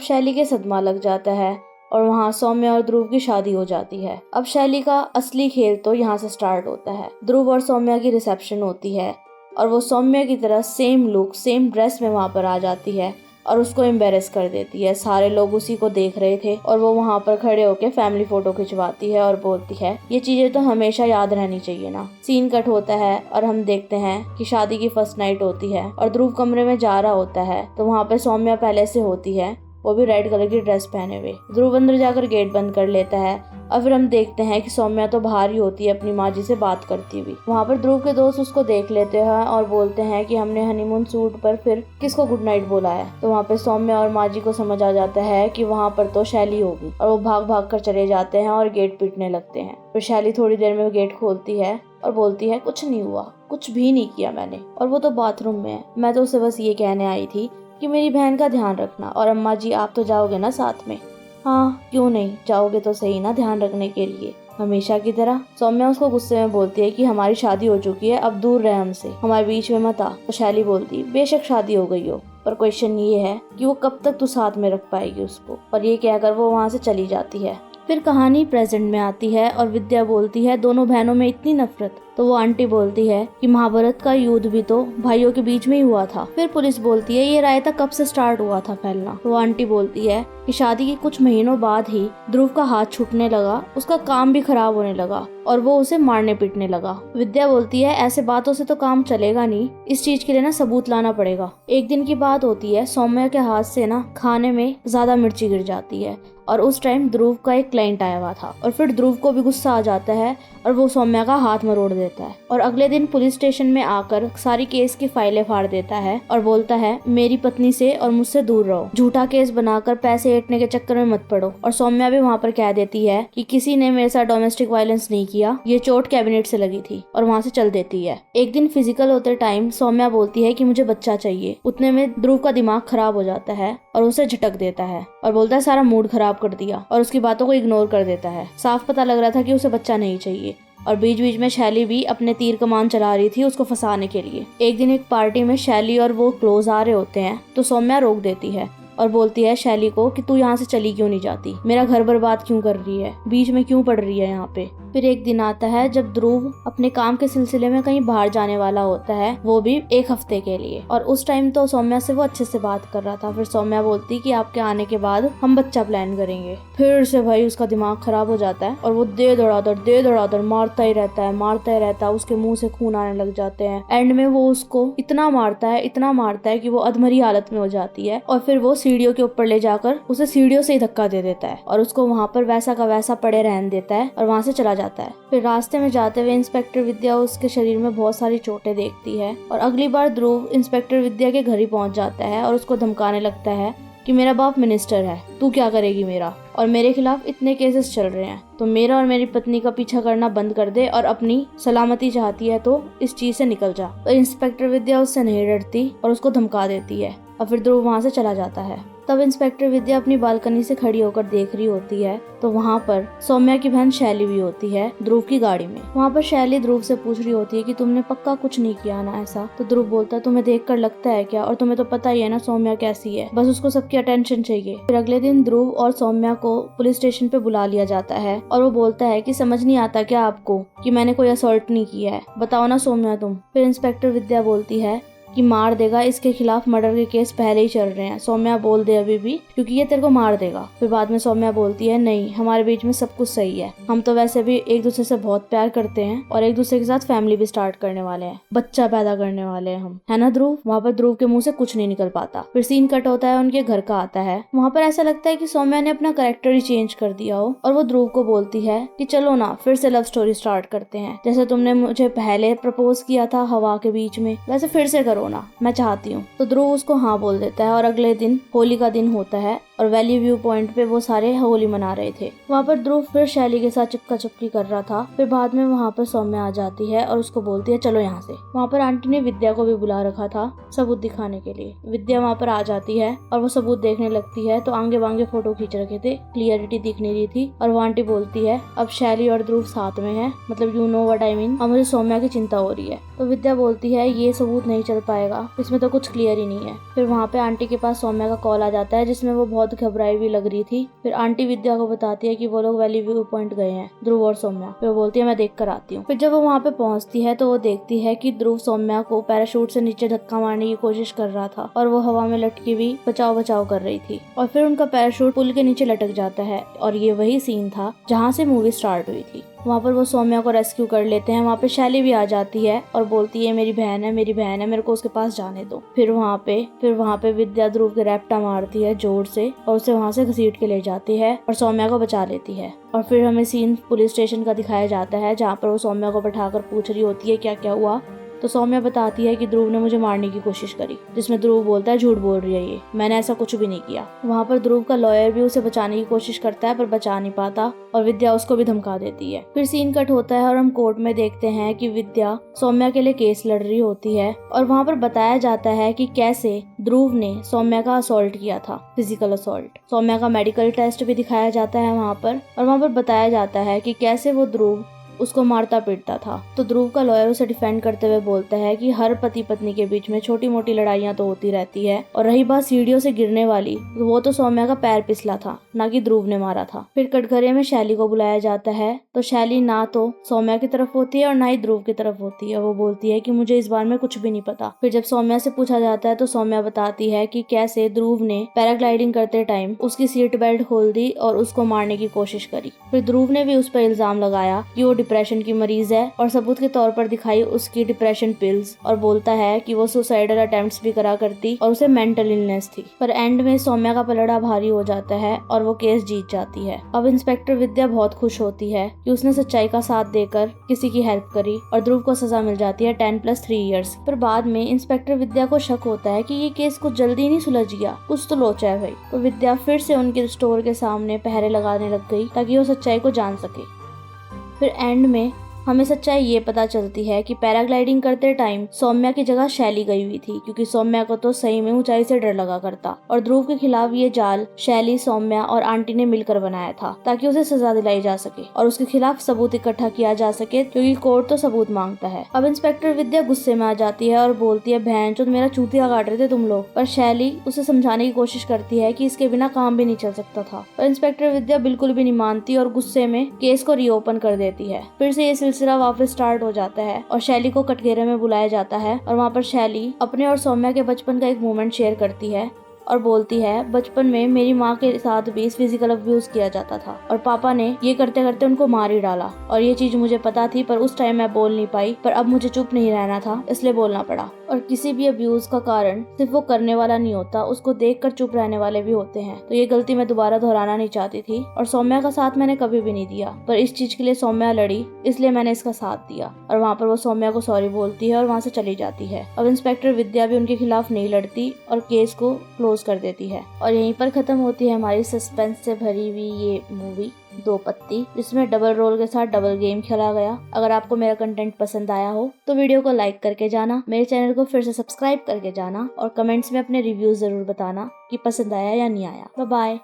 शैली के सदमा लग जाता है और वहाँ सौम्या और ध्रुव की शादी हो जाती है। अब शैली का असली खेल तो यहाँ से स्टार्ट होता है। ध्रुव और सौम्या की रिसेप्शन होती है और वो सौम्या की तरह सेम लुक सेम ड्रेस में वहाँ पर आ जाती है और उसको एम्बेरस कर देती है। सारे लोग उसी को देख रहे थे और वो वहाँ पर खड़े होकर फैमिली फोटो खिंचवाती है और बोलती है ये चीजें तो हमेशा याद रहनी चाहिए ना। सीन कट होता है और हम देखते हैं कि शादी की फर्स्ट नाइट होती है और ध्रुव कमरे में जा रहा होता है तो वहाँ पे सौम्या पहले से होती है, वो भी रेड कलर की ड्रेस पहने हुए। ध्रुव अंदर जाकर गेट बंद कर लेता है और फिर हम देखते हैं कि सौम्या तो बाहर ही होती है अपनी माँ जी से बात करती हुई। वहाँ पर ध्रुव के दोस्त उसको देख लेते हैं और बोलते हैं कि हमने हनीमून सूट पर फिर किसको गुड नाइट बोला है। तो वहाँ पे सौम्या और माँ जी को समझ आ जाता है कि वहाँ पर तो शैली होगी और वो भाग भाग कर चले जाते हैं और गेट पीटने लगते हैं। फिर शैली थोड़ी देर में गेट खोलती है और बोलती है कुछ नहीं हुआ, कुछ भी नहीं किया मैंने, और वो तो बाथरूम में है। मैं तो उसे बस ये कहने आई थी कि मेरी बहन का ध्यान रखना, और अम्मा जी आप तो जाओगे ना साथ में? हाँ क्यों नहीं, जाओगे तो सही ना ध्यान रखने के लिए, हमेशा की तरह। सौम्या उसको गुस्से में बोलती है कि हमारी शादी हो चुकी है, अब दूर रहे हमसे, हमारे बीच में मत आ। तो शैली बोलती बेशक शादी हो गई हो पर क्वेश्चन ये है कि वो कब तक तू साथ में रख पाएगी उसको, और ये कहकर वो वहाँ से चली जाती है। फिर कहानी प्रेजेंट में आती है और विद्या बोलती है दोनों बहनों में इतनी नफरत। तो वो आंटी बोलती है कि महाभारत का युद्ध भी तो भाइयों के बीच में ही हुआ था। फिर पुलिस बोलती है ये रायता कब से स्टार्ट हुआ था फैलना। तो वो आंटी बोलती है कि शादी के कुछ महीनों बाद ही ध्रुव का हाथ छूटने लगा, उसका काम भी खराब होने लगा और वो उसे मारने पीटने लगा। विद्या बोलती है ऐसे बातों से तो काम चलेगा नहीं, इस चीज के लिए ना सबूत लाना पड़ेगा। एक दिन की बात होती है, सौम्या के हाथ से ना खाने में ज्यादा मिर्ची गिर जाती है और उस टाइम ध्रुव का एक क्लाइंट आया हुआ था और फिर ध्रुव को भी गुस्सा आ जाता है और वो सौम्या का हाथ मरोड़ देता है और अगले दिन पुलिस स्टेशन में आकर सारी केस की फाइलें फाड़ देता है और बोलता है मेरी पत्नी से और मुझसे दूर रहो, झूठा केस बनाकर पैसे ऐंठने के चक्कर में मत पड़ो। और सौम्या भी वहाँ पर कह देती है कि किसी ने मेरे साथ डोमेस्टिक वायलेंस नहीं किया, ये चोट कैबिनेट से लगी थी, और वहाँ से चल देती है। एक दिन फिजिकल होते टाइम सौम्या बोलती है कि मुझे बच्चा चाहिए। उतने में ध्रुव का दिमाग खराब हो जाता है और उसे झटक देता है और बोलता है सारा मूड खराब कर दिया, और उसकी बातों को इग्नोर कर देता है। साफ पता लग रहा था कि उसे बच्चा नहीं चाहिए। और बीच बीच में शैली भी अपने तीर कमान चला रही थी उसको फंसाने के लिए। एक दिन एक पार्टी में शैली और वो क्लोज आ रहे होते हैं तो सौम्या रोक देती है और बोलती है शैली को कि तू यहाँ से चली क्यों नहीं जाती, मेरा घर बर्बाद क्यों कर रही है, बीच में क्यों पड़ रही है यहाँ पे। फिर एक दिन आता है जब ध्रुव अपने काम के सिलसिले में कहीं बाहर जाने वाला होता है, वो भी एक हफ्ते के लिए, और उस टाइम तो सौम्या से वो अच्छे से बात कर रहा था। फिर सौम्या बोलती कि आपके आने के बाद हम बच्चा प्लान करेंगे। फिर से भाई उसका दिमाग खराब हो जाता है और वो दे दौड़ादड़ मारता ही रहता है, उसके मुंह से खून आने लग जाते हैं। एंड में वो उसको इतना मारता है कि वो अधमरी हालत में हो जाती है और फिर वो सीढ़ियों के ऊपर ले जाकर उसे सीढ़ियों से ही धक्का दे देता है और उसको वहाँ पर वैसा का वैसा पड़े रहने देता है और वहाँ से चला जाता है। फिर रास्ते में जाते हुए इंस्पेक्टर विद्या उसके शरीर में बहुत सारी चोटें देखती है और अगली बार ध्रुव इंस्पेक्टर विद्या के घर ही पहुँच जाता है और उसको धमकाने लगता है कि मेरा बाप मिनिस्टर है, तू क्या करेगी मेरा, और मेरे खिलाफ इतने केसेस चल रहे हैं, तो मेरा और मेरी पत्नी का पीछा करना बंद कर दे और अपनी सलामती चाहती है तो इस चीज से निकल जा। तो इंस्पेक्टर विद्या उससे नहीं डरती और उसको धमका देती है और फिर ध्रुव वहाँ से चला जाता है। तब इंस्पेक्टर विद्या अपनी बालकनी से खड़ी होकर देख रही होती है तो वहाँ पर सौम्या की बहन शैली भी होती है ध्रुव की गाड़ी में। वहाँ पर शैली ध्रुव से पूछ रही होती है कि तुमने पक्का कुछ नहीं किया ना ऐसा। तो ध्रुव बोलता है तुम्हें देखकर लगता है क्या, और तुम्हें तो पता ही है ना सौम्या कैसी है, बस उसको सबकी अटेंशन चाहिए। फिर अगले दिन ध्रुव और सौम्या को पुलिस स्टेशन पे बुला लिया जाता है और वो बोलता है कि समझ नहीं आता क्या आपको कि मैंने कोई असॉल्ट नहीं किया है, बताओ ना सौम्या तुम। फिर इंस्पेक्टर विद्या बोलती है कि मार देगा, इसके खिलाफ मर्डर के केस पहले ही चल रहे हैं, सौम्या बोल दे अभी भी क्योंकि ये तेरे को मार देगा। फिर बाद में सौम्या बोलती है नहीं, हमारे बीच में सब कुछ सही है, हम तो वैसे भी एक दूसरे से बहुत प्यार करते हैं और एक दूसरे के साथ फैमिली भी स्टार्ट करने वाले हैं, बच्चा पैदा करने वाले हैं हम, है ना ध्रुव। वहाँ पर ध्रुव के मुंह से कुछ नहीं निकल पाता। फिर सीन कट होता है, उनके घर का आता है। वहाँ पर ऐसा लगता है कि सौम्या ने अपना कैरेक्टर ही चेंज कर दिया हो और वो ध्रुव को बोलती है कि चलो ना फिर से लव स्टोरी स्टार्ट करते हैं, जैसे तुमने मुझे पहले प्रपोज किया था हवा के बीच में, वैसे फिर से करो ना, मैं चाहती हूँ। तो ध्रुव उसको हाँ बोल देता है और अगले दिन होली का दिन होता है और वैली व्यू पॉइंट पे वो सारे होली मना रहे थे। वहाँ पर ध्रुव फिर शैली के साथ चिपका चिपकी कर रहा था। फिर बाद में वहाँ पर सौम्या आ जाती है और उसको बोलती है चलो यहाँ से। वहाँ पर आंटी ने विद्या को भी बुला रखा था सबूत दिखाने के लिए। विद्या वहाँ पर आ जाती है और वो सबूत देखने लगती है तो आगे बांगे फोटो खींच रखे थे, क्लियरिटी दिख नहीं रही थी। और वो आंटी बोलती है अब शैली और ध्रुव साथ में है, मतलब you know what I mean, अब मुझे सौम्या की चिंता हो रही है। तो विद्या बोलती है ये सबूत नहीं चल पाएगा, इसमें तो कुछ क्लियर ही नहीं है। फिर वहाँ पे आंटी के पास सौम्या का कॉल आ जाता है जिसमें वो बहुत घबराई हुई लग रही थी। फिर आंटी विद्या को बताती है कि वो लोग वैली व्यू पॉइंट गए हैं, ध्रुव और सौम्या। फिर वो बोलती है मैं देख कर आती हूँ। फिर जब वो वहाँ पे पहुँचती है तो वो देखती है कि ध्रुव सौम्या को पैराशूट से नीचे धक्का मारने की कोशिश कर रहा था और वो हवा में लटकी हुई बचाव बचाव कर रही थी और फिर उनका पैराशूट पुल के नीचे लटक जाता है और ये वही सीन था जहाँ से मूवी स्टार्ट हुई थी। वहाँ पर वो सौम्या को रेस्क्यू कर लेते हैं। वहाँ पे शैली भी आ जाती है और बोलती है मेरी बहन है, मेरी बहन है, मेरे को उसके पास जाने दो। फिर वहाँ पे विद्या ध्रुव के रैप्टा मारती है जोर से और उसे वहाँ से घसीट के ले जाती है और सौम्या को बचा लेती है। और फिर हमें सीन पुलिस स्टेशन का दिखाया जाता है जहाँ पर वो सौम्या को बैठाकर पूछ रही होती है क्या क्या हुआ। तो सौम्या बताती है कि ध्रुव ने मुझे मारने की कोशिश करी, जिसमें ध्रुव बोलता है झूठ बोल रही है ये, मैंने ऐसा कुछ भी नहीं किया। वहाँ पर ध्रुव का लॉयर भी उसे बचाने की कोशिश करता है पर बचा नहीं पाता और विद्या उसको भी धमका देती है। फिर सीन कट होता है और हम कोर्ट में देखते हैं कि विद्या सौम्या के लिए केस लड़ रही होती है और वहाँ पर बताया जाता है कि कैसे ध्रुव ने सौम्या का असॉल्ट किया था, फिजिकल असॉल्ट। सौम्या का मेडिकल टेस्ट भी दिखाया जाता है वहाँ पर और वहाँ पर बताया जाता है कि कैसे वो ध्रुव उसको मारता पीटता था। तो ध्रुव का लॉयर उसे डिफेंड करते हुए बोलता है कि हर पति पत्नी के बीच में छोटी मोटी लड़ाइयाँ तो होती रहती है और रही बात सीढ़ियों से गिरने वाली, तो वो तो सौम्या का पैर पिसला था, ना कि ध्रुव ने मारा था। फिर कटघरे में शैली को बुलाया जाता है तो शैली ना तो सौम्या की तरफ होती है और ना ही ध्रुव की तरफ होती है। वो बोलती है कि मुझे इस बारे में कुछ भी नहीं पता। फिर जब सौम्या से पूछा जाता है तो सौम्या बताती है कि कैसे ध्रुव ने पैराग्लाइडिंग करते टाइम उसकी सीट बेल्ट खोल दी और उसको मारने की कोशिश करी। फिर ध्रुव ने भी उस पर इल्जाम लगाया कि वो डिप्रेशन की मरीज है और सबूत के तौर पर दिखाई उसकी डिप्रेशन पिल्स और बोलता है कि वो सुसाइडल अटेम्प्ट्स भी करा करती और उसे मेंटल इलनेस थी। पर एंड में सौम्या का पलड़ा भारी हो जाता है और वो केस जीत जाती है। अब इंस्पेक्टर विद्या बहुत खुश होती है कि उसने सच्चाई का साथ देकर किसी की हेल्प करी और ध्रुव को सजा मिल जाती है 10+3 इयर्स। पर बाद में इंस्पेक्टर विद्या को शक होता है कि ये केस कुछ जल्दी नहीं सुलझ गया, कुछ तो लोचा है भाई। तो विद्या फिर से उनके स्टोर के सामने पहरे लगाने लग गई ताकि वो सच्चाई को जान सके। फिर एंड में हमें सच्चाई ये पता चलती है कि पैराग्लाइडिंग करते टाइम सौम्या की जगह शैली गई हुई थी, क्योंकि सौम्या को तो सही में ऊंचाई से डर लगा करता और ध्रुव के खिलाफ ये जाल शैली, सौम्या और आंटी ने मिलकर बनाया था ताकि उसे सजा दिलाई जा सके और उसके खिलाफ सबूत इकट्ठा किया जा सके, क्योंकि कोर्ट तो सबूत मांगता है। अब इंस्पेक्टर विद्या गुस्से में आ जाती है और बोलती है बहन चोद मेरा चूतिया काट रहे थे तुम लोग। पर शैली उसे समझाने की कोशिश करती है कि इसके बिना काम भी नहीं चल सकता था, पर इंस्पेक्टर विद्या बिल्कुल भी नहीं मानती और गुस्से में केस को रीओपन कर देती है। फिर से ये सिलसिला वापस स्टार्ट हो जाता है और शैली को कटघरे में बुलाया जाता है और वहाँ पर शैली अपने और सौम्या के बचपन का एक मोमेंट शेयर करती है और बोलती है बचपन में मेरी माँ के साथ भी फिजिकल अब्यूज किया जाता था और पापा ने ये करते करते उनको मार ही डाला और ये चीज मुझे पता थी, पर उस टाइम मैं बोल नहीं पाई, पर अब मुझे चुप नहीं रहना था इसलिए बोलना पड़ा। और किसी भी अब्यूज का कारण सिर्फ वो करने वाला नहीं होता, उसको देखकर चुप रहने वाले भी होते हैं। तो ये गलती मैं दोबारा दोहराना नहीं चाहती थी और सौम्या का साथ मैंने कभी भी नहीं दिया, पर इस चीज के लिए सौम्या लड़ी इसलिए मैंने इसका साथ दिया। और वहाँ पर वो सौम्या को सॉरी बोलती है और वहाँ से चली जाती है। अब इंस्पेक्टर विद्या भी उनके खिलाफ नहीं लड़ती और केस को क्लोज कर देती है और यहीं पर खत्म होती है हमारी सस्पेंस से भरी हुई ये मूवी 2 पत्ती, जिसमें डबल रोल के साथ डबल गेम खेला गया। अगर आपको मेरा कंटेंट पसंद आया हो तो वीडियो को लाइक करके जाना, मेरे चैनल को फिर से सब्सक्राइब करके जाना और कमेंट्स में अपने रिव्यूज जरूर बताना कि पसंद आया या नहीं आया। Bye bye.